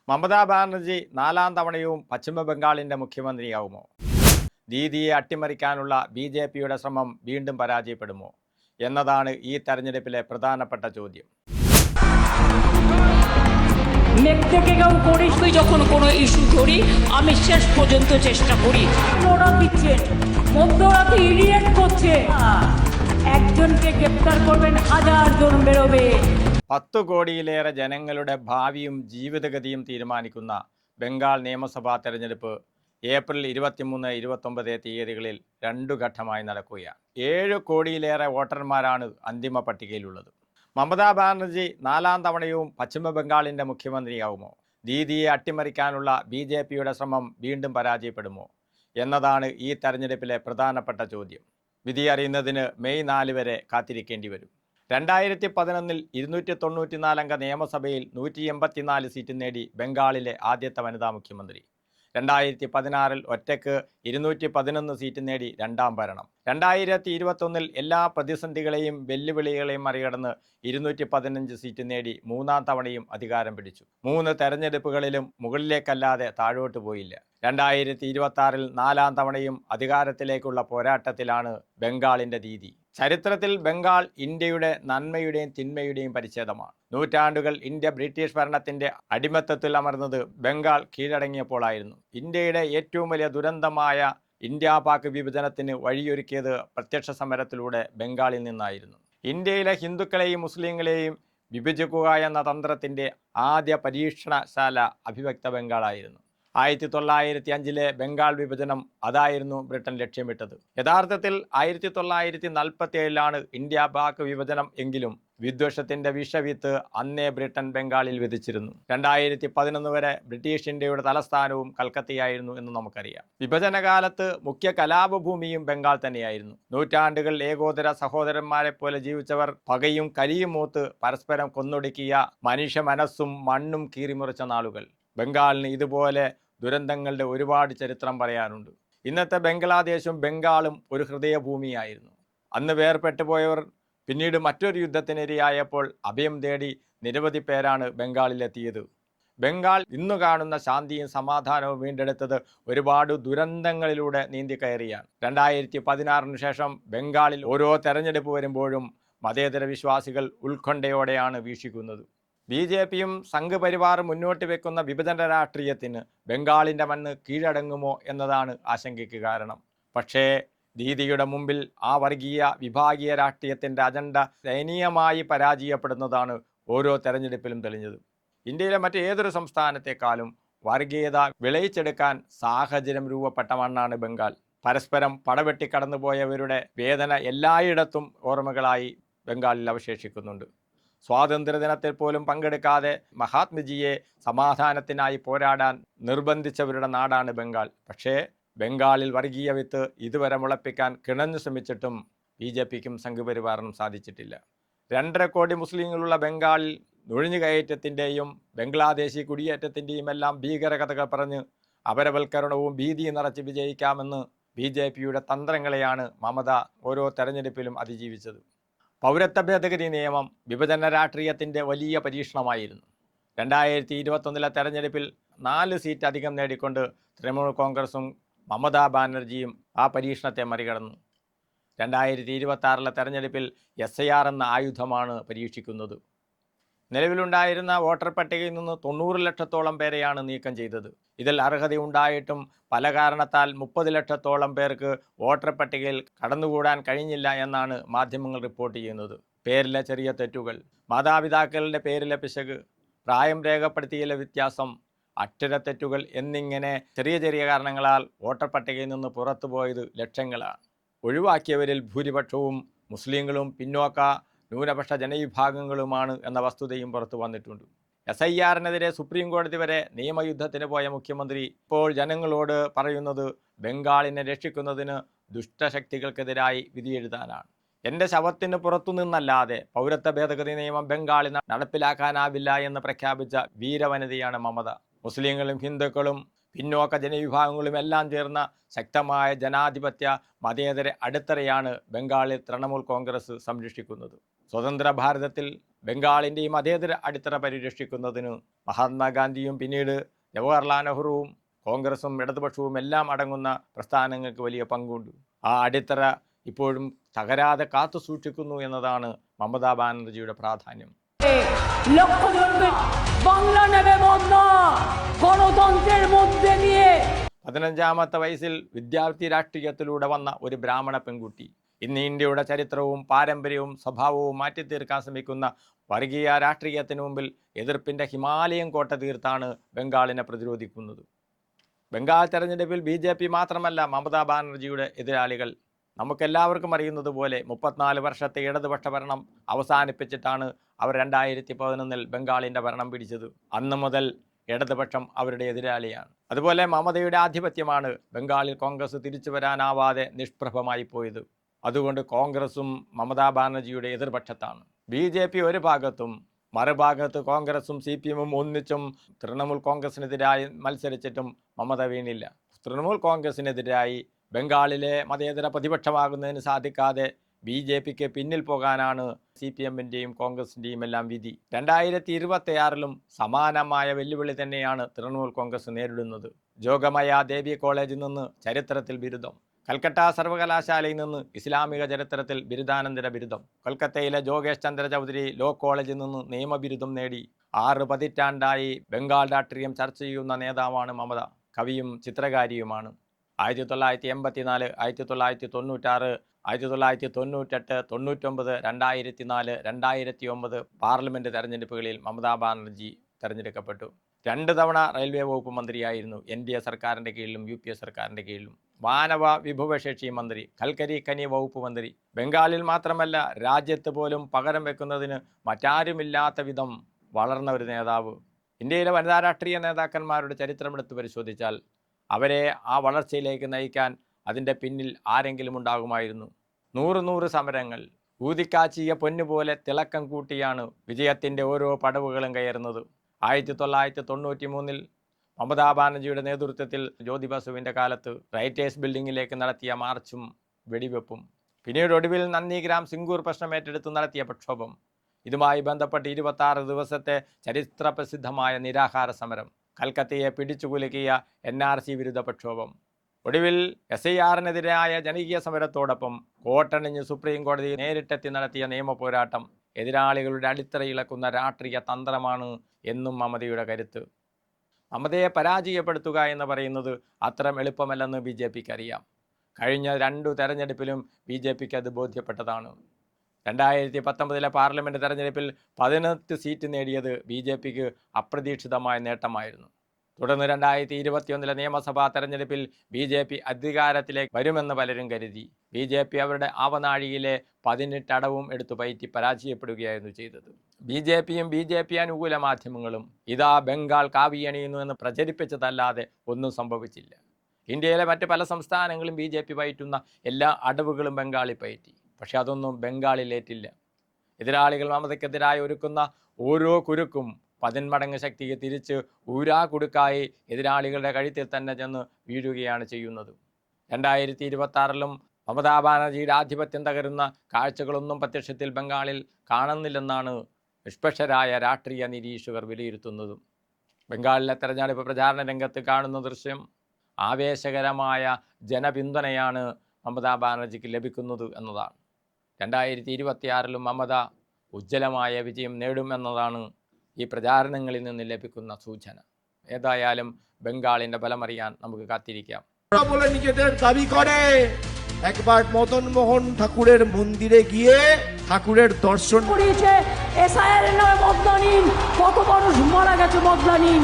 മമതാ ബാനർജി നാലാം തവണയും പശ്ചിമ ബംഗാളിൻ്റെ മുഖ്യമന്ത്രിയാവുമോ? ദീദിയെ അട്ടിമറിക്കാനുള്ള ബി.ജെ.പിയുടെ ശ്രമം വീണ്ടും പരാജയപ്പെടുമോ എന്നതാണ് ഈ തെരഞ്ഞെടുപ്പിലെ പ്രധാനപ്പെട്ട ചോദ്യം. মেঘ করিস তুই যখন কোনো ইস্যু ধরি আমি শেষ পর্যন্ত চেষ্টা করি। ওরা দিচ্ছে মধ্যরাতে ইডিয়েট করছে, একজনকে গ্রেপ্তার করবেন, 1000 জন বেরোবে। 10 കോടിയിലേറെ ജനങ്ങളുടെ ഭാവിയും ജീവിതഗതിയും തീരുമാനിക്കുന്ന ബംഗാൾ നിയമസഭാ തെരഞ്ഞെടുപ്പ് ഏപ്രിൽ 23, 29 തീയതികളിൽ 2 ഘട്ടമായി നടക്കുകയാണ്. 7 കോടിയിലേറെ വോട്ടർമാരാണ് അന്തിമ പട്ടികയിലുള്ളത്. മമതാ ബാനർജി നാലാം തവണയും പശ്ചിമ ബംഗാളിൻ്റെ മുഖ്യമന്ത്രിയാവുമോ? ദീദിയെ അട്ടിമറിക്കാനുള്ള ബി.ജെ.പിയുടെ ശ്രമം വീണ്ടും പരാജയപ്പെടുമോ എന്നതാണ് ഈ തെരഞ്ഞെടുപ്പിലെ പ്രധാനപ്പെട്ട ചോദ്യം. വിധി അറിയുന്നതിന് മെയ് 4 വരെ കാത്തിരിക്കേണ്ടി വരും. 2011 294 അംഗ നിയമസഭയിൽ 184 സീറ്റ് നേടി ബംഗാളിലെ ആദ്യത്തെ വനിതാ മുഖ്യമന്ത്രി. 2016 ഒറ്റയ്ക്ക് 211 സീറ്റ് നേടി രണ്ടാം ഭരണം. 2021 എല്ലാ പ്രതിസന്ധികളെയും വെല്ലുവിളികളെയും മറികടന്ന് 215 സീറ്റ് നേടി മൂന്നാം തവണയും അധികാരം പിടിച്ചു. 3 തെരഞ്ഞെടുപ്പുകളിലും മുകളിലേക്കല്ലാതെ താഴോട്ട് പോയില്ല. 2026 നാലാം തവണയും അധികാരത്തിലേക്കുള്ള പോരാട്ടത്തിലാണ് ബംഗാളിൻ്റെ ദീദി. ചരിത്രത്തിൽ ബംഗാൾ ഇന്ത്യയുടെ നന്മയുടെയും തിന്മയുടെയും പരിച്ഛേദമാണ്. നൂറ്റാണ്ടുകൾ ഇന്ത്യ ബ്രിട്ടീഷ് ഭരണത്തിൻ്റെ അടിമത്തത്തിൽ അമർന്നത് ബംഗാൾ കീഴടങ്ങിയപ്പോഴായിരുന്നു. ഇന്ത്യയുടെ ഏറ്റവും വലിയ ദുരന്തമായ ഇന്ത്യ പാക് വിഭജനത്തിന് വഴിയൊരുക്കിയത് പ്രത്യക്ഷ സമരത്തിലൂടെ ബംഗാളിൽ നിന്നായിരുന്നു. ഇന്ത്യയിലെ ഹിന്ദുക്കളെയും മുസ്ലിങ്ങളെയും വിഭജിക്കുക എന്ന തന്ത്രത്തിൻ്റെ ആദ്യ പരീക്ഷണശാല അഭിവ്യക്ത ബംഗാളായിരുന്നു. 1905 ബംഗാൾ വിഭജനം അതായിരുന്നു ബ്രിട്ടൻ ലക്ഷ്യമിട്ടത്. യഥാർത്ഥത്തിൽ 1947 ഇന്ത്യ പാക് വിഭജനം എങ്കിലും വിദ്വേഷത്തിൻ്റെ വിഷവിത്ത് അന്നേ ബ്രിട്ടൻ ബംഗാളിൽ വിധിച്ചിരുന്നു. 2011 വരെ ബ്രിട്ടീഷ് ഇന്ത്യയുടെ തലസ്ഥാനവും കൽക്കത്തയായിരുന്നു എന്ന് നമുക്കറിയാം. വിഭജനകാലത്ത് മുഖ്യ കലാപഭൂമിയും ബംഗാൾ തന്നെയായിരുന്നു. നൂറ്റാണ്ടുകൾ ഏകോദര സഹോദരന്മാരെ പോലെ ജീവിച്ചവർ പകയും കരിയും മൂത്ത് പരസ്പരം കൊന്നൊടുക്കിയ മനുഷ്യ മനസ്സും മണ്ണും കീറിമുറിച്ച നാളുകൾ. ബംഗാളിന് ഇതുപോലെ ദുരന്തങ്ങളുടെ ഒരുപാട് ചരിത്രം പറയാനുണ്ട്. ഇന്നത്തെ ബംഗ്ലാദേശും ബംഗാളും ഒരു ഹൃദയഭൂമിയായിരുന്നു. അന്ന് വേർപെട്ടു പോയവർ പിന്നീട് മറ്റൊരു യുദ്ധത്തിനിരയായപ്പോൾ അഭയം തേടി നിരവധി പേരാണ് ബംഗാളിലെത്തിയത്. ബംഗാൾ ഇന്നു കാണുന്ന ശാന്തിയും സമാധാനവും വീണ്ടെടുത്തത് ഒരുപാട് ദുരന്തങ്ങളിലൂടെ നീന്തി കയറിയാണ്. 2016 ശേഷം ബംഗാളിൽ ഓരോ തെരഞ്ഞെടുപ്പ് വരുമ്പോഴും മതേതര വിശ്വാസികൾ ഉത്കണ്ഠയോടെയാണ് വീക്ഷിക്കുന്നത്. ബി.ജെ.പിയും സംഘപരിവാറും മുന്നോട്ട് വെക്കുന്ന വിഭജന രാഷ്ട്രീയത്തിന് ബംഗാളിൻ്റെ മണ്ണ് കീഴടങ്ങുമോ എന്നതാണ് ആശങ്കയ്ക്ക് കാരണം. പക്ഷേ ദീദിയുടെ മുമ്പിൽ ആ വർഗീയ വിഭാഗീയ രാഷ്ട്രീയത്തിൻ്റെ അജണ്ട ദയനീയമായി പരാജയപ്പെടുന്നതാണ് ഓരോ തെരഞ്ഞെടുപ്പിലും തെളിഞ്ഞത്. ഇന്ത്യയിലെ മറ്റേതൊരു സംസ്ഥാനത്തെക്കാളും വർഗീയത വിളയിച്ചെടുക്കാൻ സാഹചര്യം രൂപപ്പെട്ട മണ്ണാണ് ബംഗാൾ. പരസ്പരം പടവെട്ടിക്കടന്നുപോയവരുടെ വേദന എല്ലായിടത്തും ഓർമ്മകളായി ബംഗാളിൽ അവശേഷിക്കുന്നുണ്ട്. സ്വാതന്ത്ര്യദിനത്തിൽ പോലും പങ്കെടുക്കാതെ മഹാത്മജിയെ സമാധാനത്തിനായി പോരാടാൻ നിർബന്ധിച്ചവരുടെ നാടാണ് ബംഗാൾ. പക്ഷേ ബംഗാളിൽ വർഗീയ വിത്ത് ഇതുവരെ മുളപ്പിക്കാൻ കിണഞ്ഞു ശ്രമിച്ചിട്ടും ബി.ജെ.പിക്കും സംഘപരിവാറിനും സാധിച്ചിട്ടില്ല. 2.5 കോടി മുസ്ലിങ്ങളുള്ള ബംഗാളിൽ നുഴഞ്ഞുകയറ്റത്തിൻ്റെയും ബംഗ്ലാദേശി കുടിയേറ്റത്തിൻ്റെയും എല്ലാം ഭീകരകഥകൾ പറഞ്ഞ് അപരവൽക്കരണവും ഭീതിയും നിറച്ച് വിജയിക്കാമെന്ന് ബി.ജെ.പിയുടെ തന്ത്രങ്ങളെയാണ് മമത ഓരോ തെരഞ്ഞെടുപ്പിലും അതിജീവിച്ചത്. പൗരത്വ ഭേദഗതി നിയമം വിഭജന രാഷ്ട്രീയത്തിൻ്റെ വലിയ പരീക്ഷണമായിരുന്നു. 2021 തെരഞ്ഞെടുപ്പിൽ 4 സീറ്റ് അധികം നേടിക്കൊണ്ട് തൃണമൂൽ കോൺഗ്രസും മമതാ ബാനർജിയും ആ പരീക്ഷണത്തെ മറികടന്നു. 2026 തെരഞ്ഞെടുപ്പിൽ SIR എന്ന ആയുധമാണ് പരീക്ഷിക്കുന്നത്. നിലവിലുണ്ടായിരുന്ന വോട്ടർ പട്ടികയിൽ നിന്ന് 90 ലക്ഷത്തോളം പേരെയാണ് നീക്കം ചെയ്തത്. ഇതിൽ അർഹതയുണ്ടായിട്ടും പല കാരണത്താൽ 30 ലക്ഷത്തോളം പേർക്ക് വോട്ടർ പട്ടികയിൽ കടന്നുകൂടാൻ കഴിഞ്ഞില്ല എന്നാണ് മാധ്യമങ്ങൾ റിപ്പോർട്ട് ചെയ്യുന്നത്. പേരിലെ ചെറിയ തെറ്റുകൾ, മാതാപിതാക്കളുടെ പേരിലെ പിശക്, പ്രായം രേഖപ്പെടുത്തിയിലെ വ്യത്യാസം, അക്ഷരത്തെറ്റുകൾ എന്നിങ്ങനെ ചെറിയ ചെറിയ കാരണങ്ങളാൽ വോട്ടർ പട്ടികയിൽ നിന്ന് പുറത്തുപോയത് ലക്ഷങ്ങളാണ്. ഒഴിവാക്കിയവരിൽ ഭൂരിപക്ഷവും മുസ്ലിങ്ങളും പിന്നോക്ക ന്യൂനപക്ഷ ജനവിഭാഗങ്ങളുമാണ് എന്ന വസ്തുതയും പുറത്തു വന്നിട്ടുണ്ട്. SIR-നെതിരെ സുപ്രീം കോടതി വരെ നിയമയുദ്ധത്തിന് പോയ മുഖ്യമന്ത്രി ഇപ്പോൾ ജനങ്ങളോട് പറയുന്നത് ബംഗാളിനെ രക്ഷിക്കുന്നതിന് ദുഷ്ടശക്തികൾക്കെതിരായി വിധിയെഴുതാനാണ്. എൻ്റെ ശവത്തിന് പുറത്തുനിന്നല്ലാതെ പൗരത്വ ഭേദഗതി നിയമം ബംഗാളിൽ നടപ്പിലാക്കാനാവില്ല എന്ന് പ്രഖ്യാപിച്ച വീരവനിതയാണ് മമത. മുസ്ലിങ്ങളും ഹിന്ദുക്കളും പിന്നോക്ക ജനവിഭാഗങ്ങളും എല്ലാം ചേർന്ന ശക്തമായ ജനാധിപത്യ മതേതര അടിത്തറയാണ് ബംഗാളിൽ തൃണമൂൽ കോൺഗ്രസ് സംരക്ഷിക്കുന്നത്. സ്വതന്ത്ര ഭാരതത്തിൽ ബംഗാളിൻ്റെ ഈ മതേതര അടിത്തറ പരിരക്ഷിക്കുന്നതിന് മഹാത്മാഗാന്ധിയും പിന്നീട് ജവഹർലാൽ നെഹ്റുവും കോൺഗ്രസും ഇടതുപക്ഷവും എല്ലാം അടങ്ങുന്ന പ്രസ്ഥാനങ്ങൾക്ക് വലിയ പങ്കുണ്ട്. ആ അടിത്തറ ഇപ്പോഴും തകരാതെ കാത്തു സൂക്ഷിക്കുന്നു എന്നതാണ് മമതാ ബാനർജിയുടെ പ്രാധാന്യം. লক্ষ্য ধরবে বাংলা নেবে বদনা গণতন্ত্রের মধ্যে নিয়ে 15ാമത്തെ വയസ്സിൽ വിദ്യാർത്ഥി രാഷ്ട്രീയത്തിലൂടെ വന്ന ഒരു ബ്രാഹ്മണ പെൺകുട്ടി ഇന്ന് ഇന്ത്യയുടെ ചരിത്രവും പാരമ്പര്യവും സ്വഭാവവും മാറ്റിത്തീർക്കാൻ ശ്രമിക്കുന്ന വർഗീയ രാഷ്ട്രീയത്തിന് മുമ്പിൽ എതിർപ്പിൻ്റെ ഹിമാലയൻ കോട്ട തീർത്താണ് ബംഗാളിനെ പ്രതിരോധിക്കുന്നത്. ബംഗാൾ തെരഞ്ഞെടുപ്പിൽ BJP മാത്രമല്ല മമതാ ബാനർജിയുടെ എതിരാളികൾ. നമുക്കെല്ലാവർക്കും അറിയുന്നത് പോലെ 34 വർഷത്തെ ഇടതുപക്ഷ ഭരണം അവസാനിപ്പിച്ചിട്ടാണ് അവർ 2011 ബംഗാളിൻ്റെ ഭരണം പിടിച്ചത്. അന്ന് മുതൽ ഇടതുപക്ഷം അവരുടെ എതിരാളിയാണ്. അതുപോലെ മമതയുടെ ആധിപത്യമാണ് ബംഗാളിൽ കോൺഗ്രസ് തിരിച്ചു വരാനാവാതെ നിഷ്പ്രഭമായി പോയത്. അതുകൊണ്ട് കോൺഗ്രസും മമതാ ബാനർജിയുടെ എതിർപക്ഷത്താണ്. BJP ഒരു ഭാഗത്തും മറുഭാഗത്ത് കോൺഗ്രസും CPM ഒന്നിച്ചും തൃണമൂൽ കോൺഗ്രസിനെതിരായി മത്സരിച്ചിട്ടും മമത വീണില്ല. തൃണമൂൽ കോൺഗ്രസിനെതിരായി ബംഗാളിലെ മതേതര പ്രതിപക്ഷമാകുന്നതിന് സാധിക്കാതെ BJPക്ക് പിന്നിൽ പോകാനാണ് CPMൻ്റെയും കോൺഗ്രസിൻ്റെയും എല്ലാം വിധി. 2026 സമാനമായ വെല്ലുവിളി തന്നെയാണ് തൃണമൂൽ കോൺഗ്രസ് നേരിടുന്നത്. ജോഗമയ ദേവി കോളേജിൽ നിന്ന് ചരിത്രത്തിൽ ബിരുദം, കൽക്കട്ട സർവകലാശാലയിൽ നിന്ന് ഇസ്ലാമിക ചരിത്രത്തിൽ ബിരുദാനന്തര ബിരുദം, കൊൽക്കത്തയിലെ ജോഗേഷ് ചന്ദ്ര ചൗധരി ലോ കോളേജിൽ നിന്ന് നിയമബിരുദം നേടി 6 പതിറ്റാണ്ടായി ബംഗാൾ രാഷ്ട്രീയം ചർച്ച ചെയ്യുന്ന നേതാവാണ് മമത. കവിയും ചിത്രകാരിയുമാണ്. 1984, 1996, 1998, 99, 2004, 2009 പാർലമെൻറ്റ് തെരഞ്ഞെടുപ്പുകളിൽ മമതാ ബാനർജി തെരഞ്ഞെടുക്കപ്പെട്ടു. 2 തവണ റെയിൽവേ വകുപ്പ് മന്ത്രിയായിരുന്നു NDA സർക്കാരിൻ്റെ കീഴിലും UPA സർക്കാരിൻ്റെ കീഴിലും. മാനവ വിഭവശേഷി മന്ത്രി, കൽക്കരി ഖനി വകുപ്പ് മന്ത്രി. ബംഗാളിൽ മാത്രമല്ല രാജ്യത്ത് പോലും പകരം വെക്കുന്നതിന് മറ്റാരുമില്ലാത്ത വിധം വളർന്ന ഒരു നേതാവ്. ഇന്ത്യയിലെ വനിതാ രാഷ്ട്രീയ നേതാക്കന്മാരുടെ ചരിത്രമെടുത്ത് പരിശോധിച്ചാൽ അവരെ ആ വളർച്ചയിലേക്ക് നയിക്കാൻ അതിൻ്റെ പിന്നിൽ ആരെങ്കിലും ഉണ്ടാകുമായിരുന്നു. 100 സമരങ്ങൾ ഊതിക്കാച്ചിയ പൊന്നുപോലെ തിളക്കം കൂട്ടിയാണ് വിജയത്തിൻ്റെ ഓരോ പടവുകളും കയറുന്നത്. 1993 മമതാ ബാനർജിയുടെ നേതൃത്വത്തിൽ ജ്യോതി ബസുവിൻ്റെ കാലത്ത് റൈറ്റേഴ്സ് ബിൽഡിങ്ങിലേക്ക് നടത്തിയ മാർച്ചും വെടിവെപ്പും, പിന്നീട് ഒടുവിൽ നന്ദിഗ്രാം സിംഗൂർ പ്രശ്നം ഏറ്റെടുത്ത് നടത്തിയ പ്രക്ഷോഭം, ഇതുമായി ബന്ധപ്പെട്ട് 26 ദിവസത്തെ ചരിത്ര പ്രസിദ്ധമായ നിരാഹാര സമരം, കൽക്കത്തയെ പിടിച്ചുകുലുക്കിയ NRC വിരുദ്ധ പ്രക്ഷോഭം, ഒടുവിൽ SIR-നെതിരായ ജനകീയ സമരത്തോടൊപ്പം കോട്ടണിഞ്ഞ് സുപ്രീം കോടതി നേരിട്ടെത്തി നടത്തിയ നിയമ പോരാട്ടം എതിരാളികളുടെ അടിത്തറയിളക്കുന്ന രാഷ്ട്രീയ തന്ത്രമാണ് എന്നും മമതയുടെ കരുത്ത്. മമതയെ പരാജയപ്പെടുത്തുക എന്ന് പറയുന്നത് അത്ര എളുപ്പമല്ലെന്ന് BJPക്ക് അറിയാം. കഴിഞ്ഞ 2 തെരഞ്ഞെടുപ്പിലും BJPക്ക് അത് ബോധ്യപ്പെട്ടതാണ്. 2019 പാർലമെൻറ്റ് തെരഞ്ഞെടുപ്പിൽ 18 സീറ്റ് നേടിയത് BJPക്ക് അപ്രതീക്ഷിതമായ നേട്ടമായിരുന്നു. തുടർന്ന് 2021 നിയമസഭാ തെരഞ്ഞെടുപ്പിൽ BJP അധികാരത്തിലേക്ക് വരുമെന്ന് പലരും കരുതി. BJP അവരുടെ ആവനാഴിയിലെ 18 അടവും എടുത്തു പയറ്റി പരാജയപ്പെടുകയായിരുന്നു ചെയ്തത്. BJPയും BJP അനുകൂല മാധ്യമങ്ങളും ഇതാ ബംഗാൾ കാവിയണിയുന്നു എന്ന് പ്രചരിപ്പിച്ചതല്ലാതെ ഒന്നും സംഭവിച്ചില്ല. ഇന്ത്യയിലെ മറ്റ് പല സംസ്ഥാനങ്ങളും BJP പയറ്റുന്ന എല്ലാ അടവുകളും ബംഗാളിൽ പയറ്റി. പക്ഷെ അതൊന്നും ബംഗാളിലേറ്റില്ല. എതിരാളികൾ മമതയ്ക്കെതിരായി ഒരുക്കുന്ന ഓരോ കുരുക്കും 10 മടങ്ങ് ശക്തിക്ക് തിരിച്ച് ഊരാകുടുക്കായി എതിരാളികളുടെ കഴുത്തിൽ തന്നെ ചെന്ന് വീഴുകയാണ് ചെയ്യുന്നത്. 2026 മമതാ ബാനർജിയുടെ ആധിപത്യം തകരുന്ന കാഴ്ചകളൊന്നും പ്രത്യക്ഷത്തിൽ ബംഗാളിൽ കാണുന്നില്ലെന്നാണ് നിഷ്പക്ഷരായ രാഷ്ട്രീയ നിരീക്ഷകർ വിലയിരുത്തുന്നതും. ബംഗാളിലെ തെരഞ്ഞെടുപ്പ് പ്രചാരണ രംഗത്ത് കാണുന്ന ദൃശ്യം ആവേശകരമായ ജനപിന്തുണയാണ് മമതാ ബാനർജിക്ക് ലഭിക്കുന്നത് എന്നതാണ്. 2026 മമത ഉജ്ജ്വലമായ വിജയം നേടുമെന്നതാണ് ഈ പ്രചാരണങ്ങളിൽ നിന്ന് ലഭിക്കുന്ന സൂചന. ഏതായാലും ബംഗാളിൻ്റെ ഫലമറിയാൻ നമുക്ക് കാത്തിരിക്കാം. বলে নিজেদের দাবি করে একবার মদন মোহন ঠাকুরের মন্দিরে গিয়ে ঠাকুরের দর্শন করিয়েছে। SIR-এর নামে বদলা নিন, কত মানুষ মারা গেছে বদলা নিন।